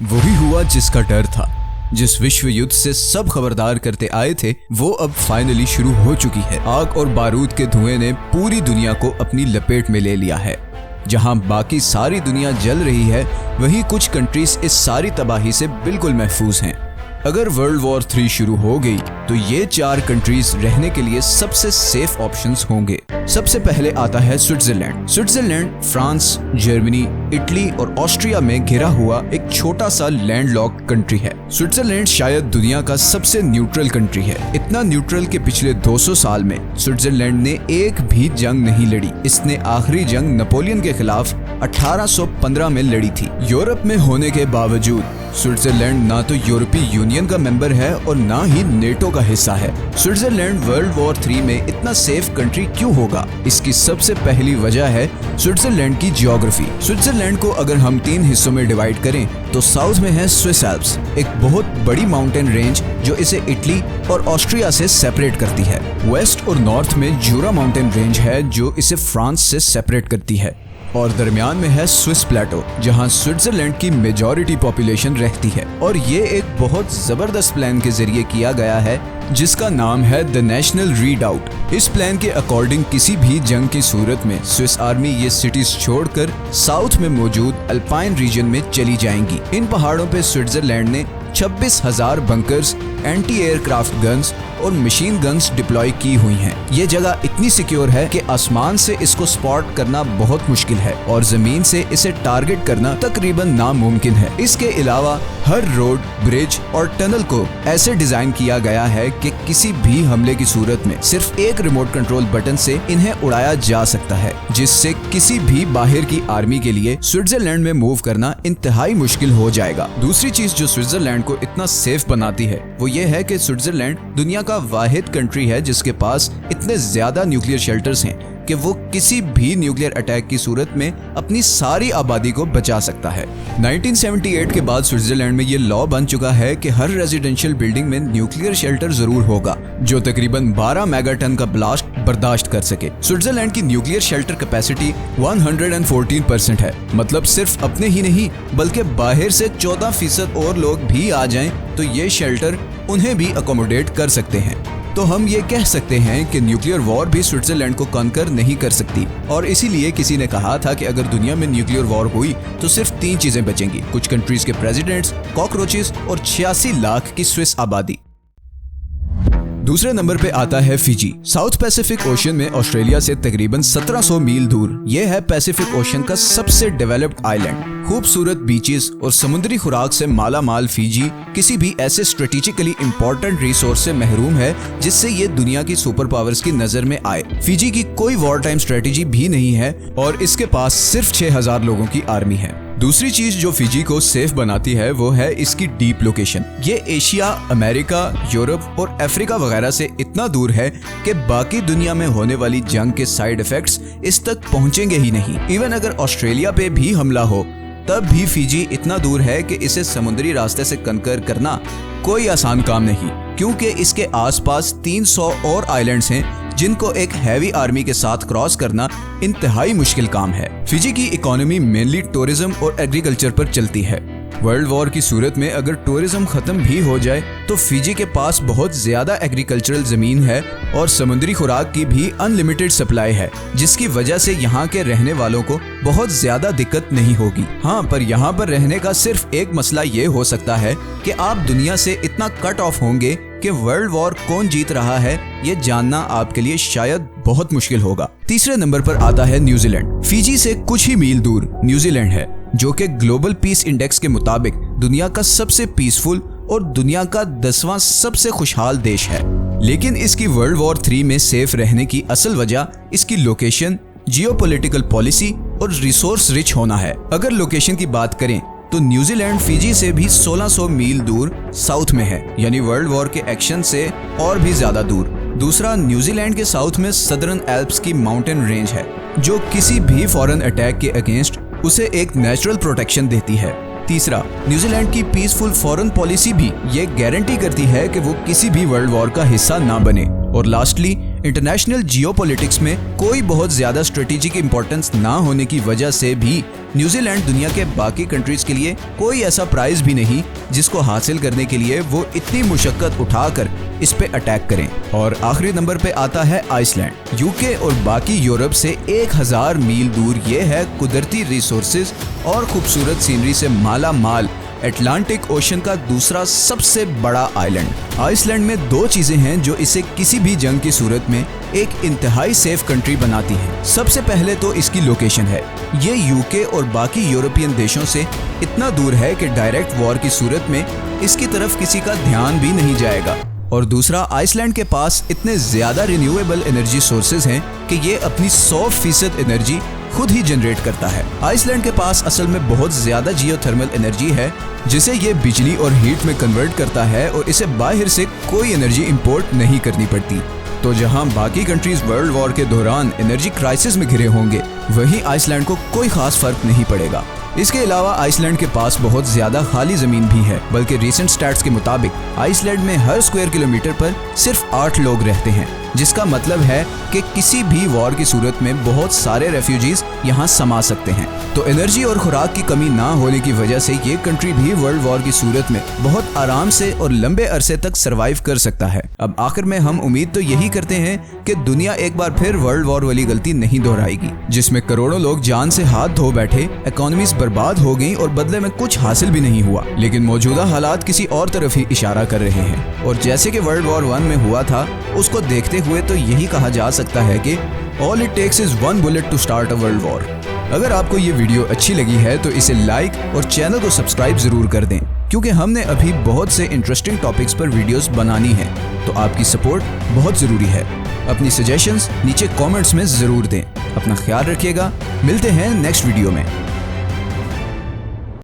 वही हुआ जिसका डर था। जिस विश्व युद्ध से सब खबरदार करते आए थे वो अब फाइनली शुरू हो चुकी है। आग और बारूद के धुएं ने पूरी दुनिया को अपनी लपेट में ले लिया है। जहां बाकी सारी दुनिया जल रही है वहीं कुछ कंट्रीज इस सारी तबाही से बिल्कुल महफूज हैं। अगर वर्ल्ड वॉर 3 शुरू हो गई तो ये 4 कंट्रीज रहने के लिए सबसे सेफ ऑप्शंस होंगे। सबसे पहले आता है Switzerland. Switzerland France, Germany, Italy और ऑस्ट्रिया में घिरा हुआ एक छोटा सा लैंडलॉक्ड कंट्री है। स्विट्जरलैंड शायद दुनिया का सबसे न्यूट्रल कंट्री है। इतना न्यूट्रल कि पिछले 200 साल में स्विट्जरलैंड ने एक भी जंग नहीं लड़ी। इसने आखिरी जंग नेपोलियन के खिलाफ 1815 में लड़ी थी। यूरोप में होने के बावजूद स्विट्जरलैंड ना तो यूरोपीय यूनियन का मेंबर है और ना ही नेटो का हिस्सा है। स्विट्जरलैंड वर्ल्ड वॉर 3 में इतना सेफ कंट्री क्यों होगा? इसकी सबसे पहली वजह है स्विट्जरलैंड की जियोग्राफी। स्विट्जरलैंड को अगर हम 3 हिस्सों में डिवाइड करें तो साउथ में है स्विस एल्प्स, एक बहुत बड़ी माउंटेन रेंज जो इसे इटली और ऑस्ट्रिया से सेपरेट करती है। वेस्ट और नॉर्थ में जूरा माउंटेन रेंज है जो इसे फ्रांस से सेपरेट करती है। और दरमियान में है स्विस प्लेटो जहां स्विट्जरलैंड की मेजॉरिटी पॉपुलेशन रहती है। और ये एक बहुत जबरदस्त प्लान के जरिए किया गया है जिसका नाम है द नेशनल रीडाउट। इस प्लान के अकॉर्डिंग किसी भी जंग की सूरत में स्विस आर्मी ये सिटीज छोड़कर साउथ में मौजूद अल्पाइन रीजन में चली जाएंगी। इन पहाड़ों पे स्विट्जरलैंड ने 26,000 बंकर्स, एंटी एयरक्राफ्ट गन्स और मशीन गन्स डिप्लॉय की हुई हैं। ये जगह इतनी सिक्योर है कि आसमान से इसको स्पॉट करना बहुत मुश्किल है और जमीन से इसे टारगेट करना तकरीबन नामुमकिन है। इसके अलावा हर रोड, ब्रिज और टनल को ऐसे डिजाइन किया गया है कि किसी भी हमले की सूरत में सिर्फ एक रिमोट कंट्रोल बटन से इन्हें उड़ाया जा सकता है, जिससे किसी भी बाहर की आर्मी के लिए स्विट्जरलैंड में मूव करना इंतहाई मुश्किल हो जाएगा। दूसरी चीज जो स्विट्जरलैंड को इतना सेफ बनाती है वो ये है कि स्विट्जरलैंड दुनिया का वाहिद कंट्री है जिसके पास इतने ज्यादा न्यूक्लियर शेल्टर्स हैं कि वो किसी भी न्यूक्लियर अटैक की सूरत में अपनी सारी आबादी को बचा सकता है। 1978 के बाद स्विट्जरलैंड में ये लॉ बन चुका है कि हर रेजिडेंशियल बिल्डिंग में न्यूक्लियर शेल्टर जरूर होगा जो तकरीबन 12 मेगाटन का ब्लास्ट बर्दाश्त कर सके। स्विट्जरलैंड की न्यूक्लियर शेल्टर कैपेसिटी 114% है। मतलब सिर्फ अपने ही नहीं बल्कि बाहर से 14% और लोग भी आ जाएं तो ये शेल्टर उन्हें भी अकोमोडेट कर सकते हैं। तो हम ये कह सकते हैं कि न्यूक्लियर वॉर भी स्विट्जरलैंड को कॉन्कर नहीं कर सकती। और इसीलिए किसी ने कहा था कि अगर दुनिया में न्यूक्लियर वॉर हुई तो सिर्फ 3 चीजें बचेंगी, कुछ कंट्रीज के प्रेसिडेंट्स, कॉकरोचेस और 86 लाख की स्विस आबादी। दूसरे नंबर पे आता है फिजी। साउथ पैसिफिक ओशन में ऑस्ट्रेलिया से तकरीबन 1700 मील दूर ये है पैसिफिक ओशन का सबसे डेवलप्ड आइलैंड। खूबसूरत बीचेस और समुद्री खुराक से माला माल फिजी किसी भी ऐसे स्ट्रेटेजिकली इंपॉर्टेंट रिसोर्स से महरूम है जिससे ये दुनिया की सुपर पावर्स की नजर में आए। फिजी की कोई वॉर टाइम स्ट्रेटेजी भी नहीं है और इसके पास सिर्फ 6000 लोगों की आर्मी है। दूसरी चीज जो फिजी को सेफ बनाती है वो है इसकी डीप लोकेशन। ये एशिया, अमेरिका, यूरोप और अफ्रीका वगैरह से इतना दूर है कि बाकी दुनिया में होने वाली जंग के साइड इफेक्ट्स इस तक पहुंचेंगे ही नहीं। इवन अगर ऑस्ट्रेलिया पे भी हमला हो तब भी फिजी इतना दूर है कि इसे समुद्री रास्ते से कनकर करना कोई आसान काम नहीं, क्योंकि इसके आसपास 300 और आइलैंड्स हैं जिनको एक हैवी आर्मी के साथ क्रॉस करना इंतहाई मुश्किल काम है। फिजी की इकोनॉमी मेनली टूरिज्म और एग्रीकल्चर पर चलती है। वर्ल्ड वॉर की सूरत में अगर टूरिज्म खत्म भी हो जाए तो फिजी के पास बहुत ज्यादा एग्रीकल्चरल जमीन है और समुद्री खुराक की भी अनलिमिटेड सप्लाई है, जिसकी वजह से यहाँ के रहने वालों को बहुत ज्यादा दिक्कत नहीं होगी। हाँ, पर यहाँ पर रहने का सिर्फ एक मसला ये हो सकता है कि आप दुनिया से इतना कट ऑफ होंगे कि वर्ल्ड वॉर कौन जीत रहा है ये जानना आपके लिए शायद बहुत मुश्किल होगा। तीसरे नंबर पर आता है न्यूजीलैंड। फिजी से कुछ ही मील दूर न्यूजीलैंड है जो कि ग्लोबल पीस इंडेक्स के मुताबिक दुनिया का सबसे पीसफुल और दुनिया का 10वां सबसे खुशहाल देश है। लेकिन इसकी वर्ल्ड वॉर 3 में सेफ रहने की असल वजह इसकी लोकेशन, जियोपॉलिटिकल पॉलिसी और रिसोर्स रिच होना है। अगर लोकेशन की बात करें तो न्यूजीलैंड फिजी से भी 1600 मील दूर साउथ में है, यानी वर्ल्ड वॉर के एक्शन से और भी ज्यादा दूर। दूसरा, न्यूजीलैंड के साउथ में सदर्न एल्प्स की माउंटेन रेंज है जो किसी भी फॉरेन अटैक के अगेंस्ट उसे एक नेचुरल प्रोटेक्शन देती है। तीसरा, न्यूजीलैंड की पीसफुल फॉरेन पॉलिसी भी ये गारंटी करती है कि वो किसी भी वर्ल्ड वॉर का हिस्सा ना बने। और लास्टली, इंटरनेशनल जियोपॉलिटिक्स में कोई बहुत ज्यादा स्ट्रेटेजिक इंपॉर्टेंस ना होने की वजह से भी न्यूजीलैंड दुनिया के बाकी कंट्रीज के लिए कोई ऐसा प्राइज भी नहीं जिसको हासिल करने के लिए वो इतनी मुशक्कत उठाकर इस पे अटैक करें। और आखिरी नंबर पे आता है आइसलैंड। यूके और बाकी यूरोप से 1000 मील दूर ये है कुदरती रिसोर्सेज और खूबसूरत सीनरी से माला माल अटलांटिक ओशन का दूसरा सबसे बड़ा आइलैंड। आइसलैंड में दो चीजें हैं जो इसे किसी भी जंग की सूरत में एक इंतहाई सेफ कंट्री बनाती हैं। सबसे पहले तो इसकी लोकेशन है। ये यूके और बाकी यूरोपियन देशों से इतना दूर है कि डायरेक्ट वॉर की सूरत में इसकी तरफ किसी का ध्यान भी नहीं जाएगा। और दूसरा, आइसलैंड के पास इतने ज्यादा रिन्यूएबल एनर्जी सोर्सेज हैं कि ये अपनी 100% एनर्जी खुद ही जनरेट करता है। आइसलैंड के पास असल में बहुत ज्यादा जियोथर्मल एनर्जी है जिसे ये बिजली और हीट में कन्वर्ट करता है और इसे बाहर से कोई एनर्जी इंपोर्ट नहीं करनी पड़ती। तो जहां बाकी कंट्रीज वर्ल्ड वॉर के दौरान एनर्जी क्राइसिस में घिरे होंगे, वहीं आइसलैंड को कोई खास फर्क नहीं पड़ेगा। इसके अलावा आइसलैंड के पास बहुत ज्यादा खाली जमीन भी है, बल्कि रीसेंट स्टैट्स के मुताबिक आइसलैंड में हर स्क्वायर किलोमीटर पर सिर्फ 8 लोग रहते हैं, जिसका मतलब है कि किसी भी वॉर की सूरत में बहुत सारे रेफ्यूजीज यहाँ समा सकते हैं। तो एनर्जी और खुराक की कमी ना होने की वजह से ये कंट्री भी वर्ल्ड वॉर की सूरत में बहुत आराम से और लंबे अरसे तक सरवाइव कर सकता है। अब आखिर में हम उम्मीद तो यही करते हैं कि दुनिया एक बार फिर वर्ल्ड वॉर वाली गलती नहीं दोहराएगी, जिसमें करोड़ों लोग जान से हाथ धो बैठे, इकोनॉमीज बर्बाद हो गई और बदले में कुछ हासिल भी नहीं हुआ। लेकिन मौजूदा हालात किसी और तरफ ही इशारा कर रहे हैं और जैसे कि वर्ल्ड वॉर 1 में हुआ था, उसको देखते हुए तो यही कहा जा सकता है कि all it takes is 1 bullet to start a world war. अगर आपको ये वीडियो अच्छी लगी है तो इसे लाइक और चैनल को सब्सक्राइब जरूर कर दें, क्योंकि हमने अभी बहुत से इंटरेस्टिंग टॉपिक्स पर वीडियोस बनानी है। तो आपकी सपोर्ट बहुत जरूरी है। अपनी सजेशंस नीचे कमेंट्स में जरूर दें। अपना ख्याल रखिएगा। मिलते हैं नेक्स्ट वीडियो में।